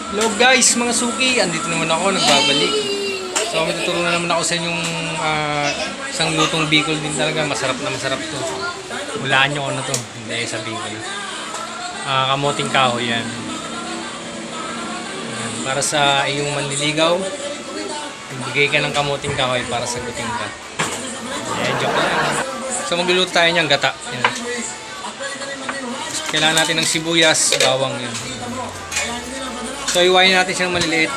Hello guys, mga suki. Andito naman ako, nagbabalik. So, may tuturo na naman ako sa inyong isang lutong Bicol din talaga. Masarap na masarap to. Hulaan nyo ano to. Hindi, sabihin ko na. Kamoteng kahoy yan. Para sa iyong manliligaw, bigay ka ng kamoteng kahoy para sagutin ka. Joke lang. So, magluluto tayo niyang gata. Yan. Kailangan natin ng sibuyas, bawang yun. So, iwain natin siyang maliliit.